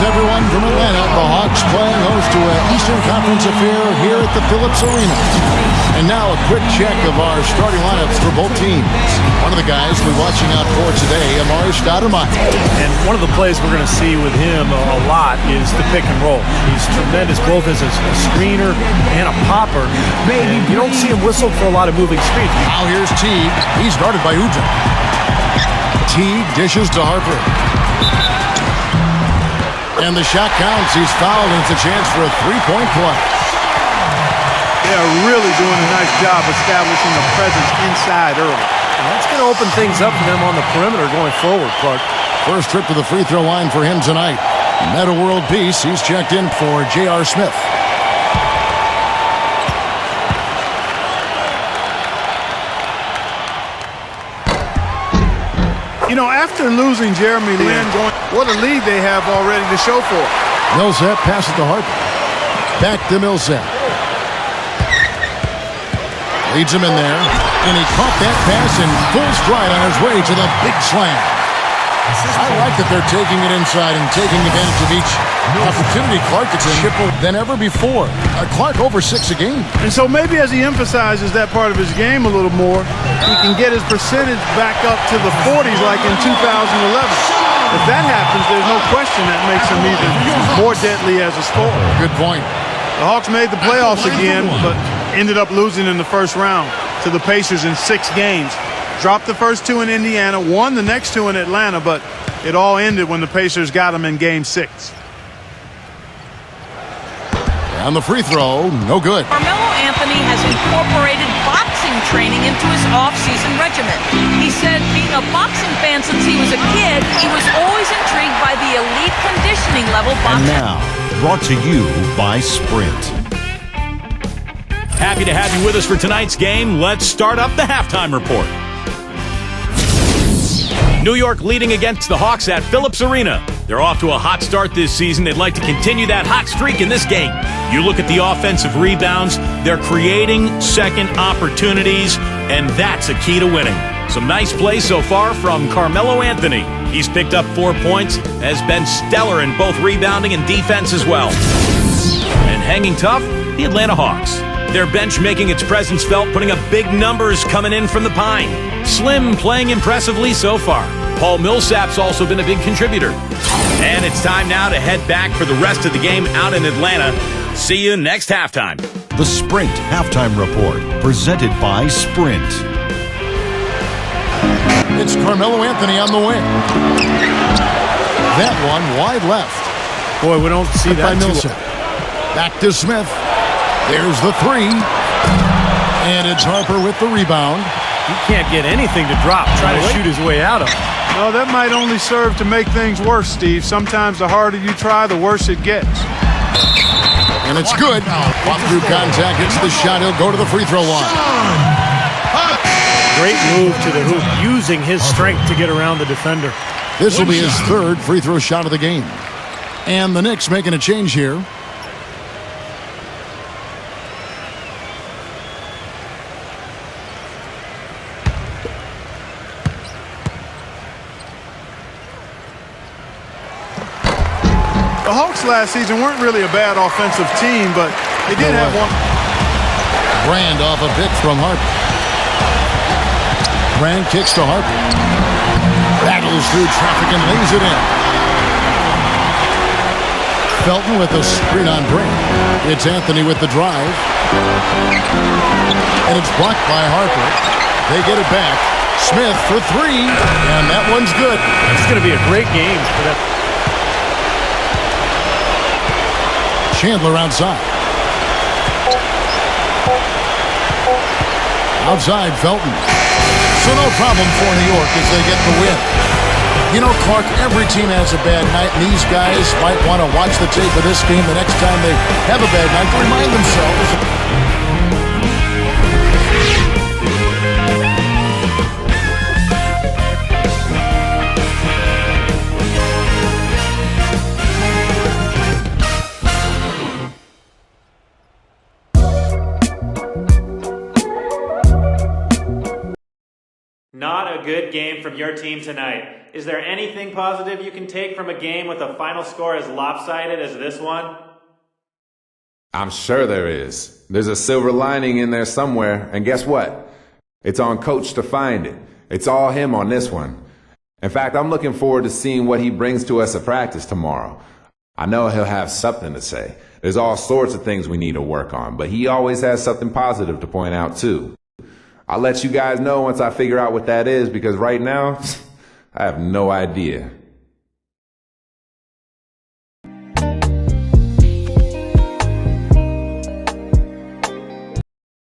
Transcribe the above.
everyone from Atlanta. The Hawks playing host to an Eastern Conference affair here at the Phillips Arena. And now a quick check of our starting lineups for both teams. One of the guys we're watching out for today, Amari Stoudemire. And one of the plays we're going to see with him a lot is the pick and roll. He's tremendous both as a screener and a popper. And you don't see him whistle for a lot of moving speed. Now here's Teague. He's guarded by Uja. Teague dishes to Harper. And the shot counts. He's fouled, and it's a chance for a three-point play. They are really doing a nice job establishing a presence inside early. And that's going to open things up for them on the perimeter going forward, Clark. First trip to the free throw line for him tonight. Meta World Peace. He's checked in for J.R. Smith. You know, after losing Jeremy Lin, what a lead they have already to show for it. Millsap passes to Harper. Back to Millsap. Leads him in there. And he caught that pass in full stride on his way to the big slam. I like that they're taking it inside and taking advantage of each opportunity. Clark gets chipper than ever before. Clark over 6 a game. And so maybe as he emphasizes that part of his game a little more, he can get his percentage back up to the 40s like in 2011. If that happens, there's no question that makes him even more deadly as a scorer. Good point. The Hawks made the playoffs again, but ended up losing in the first round to the Pacers in 6 games. Dropped the first 2 in Indiana, won the next 2 in Atlanta, but it all ended when the Pacers got them in Game 6. And the free throw, no good. Carmelo Anthony has incorporated boxing training into his off-season regimen. He said being a boxing fan since he was a kid, he was always intrigued by the elite conditioning level boxing. And now, brought to you by Sprint. Happy to have you with us for tonight's game. Let's start up the halftime report. New York leading against the Hawks at Phillips Arena. They're off to a hot start this season. They'd like to continue that hot streak in this game. You look at the offensive rebounds, they're creating second opportunities, and that's a key to winning. Some nice plays so far from Carmelo Anthony. He's picked up 4 points, has been stellar in both rebounding and defense as well. And hanging tough, the Atlanta Hawks. Their bench making its presence felt, putting up big numbers coming in from the Pine. Slim playing impressively so far. Paul Millsap's also been a big contributor. And it's time now to head back for the rest of the game out in Atlanta. See you next halftime. The Sprint Halftime Report, presented by Sprint. It's Carmelo Anthony on the wing. That one wide left. Boy, we don't see that by Millsap. Back to Smith. There's the 3. And it's Harper with the rebound. He can't get anything to drop. Try to shoot his way out of it. No, that might only serve to make things worse, Steve. Sometimes the harder you try, the worse it gets. And it's good. Off through contact, hits the shot. He'll go to the free throw line. Great move to the hoop, using his strength to get around the defender. This will be his 3rd free throw shot of the game. And the Knicks making a change here. The Hawks last season weren't really a bad offensive team, but they did have one. Brand off a pick from Harper. Brand kicks to Harper. Battles through traffic and lays it in. Felton with a screen on Brand. It's Anthony with the drive. And it's blocked by Harper. They get it back. Smith for 3. And that one's good. It's going to be a great game for that. Chandler outside. Outside, Felton. So no problem for New York as they get the win. You know, Clark, every team has a bad night, and these guys might want to watch the tape of this game the next time they have a bad night to remind themselves. Not a good game from your team tonight. Is there anything positive you can take from a game with a final score as lopsided as this one? I'm sure there is. There's a silver lining in there somewhere, and guess what? It's on Coach to find it. It's all him on this one. In fact, I'm looking forward to seeing what he brings to us at practice tomorrow. I know he'll have something to say. There's all sorts of things we need to work on, but he always has something positive to point out too. I'll let you guys know once I figure out what that is, because right now, I have no idea.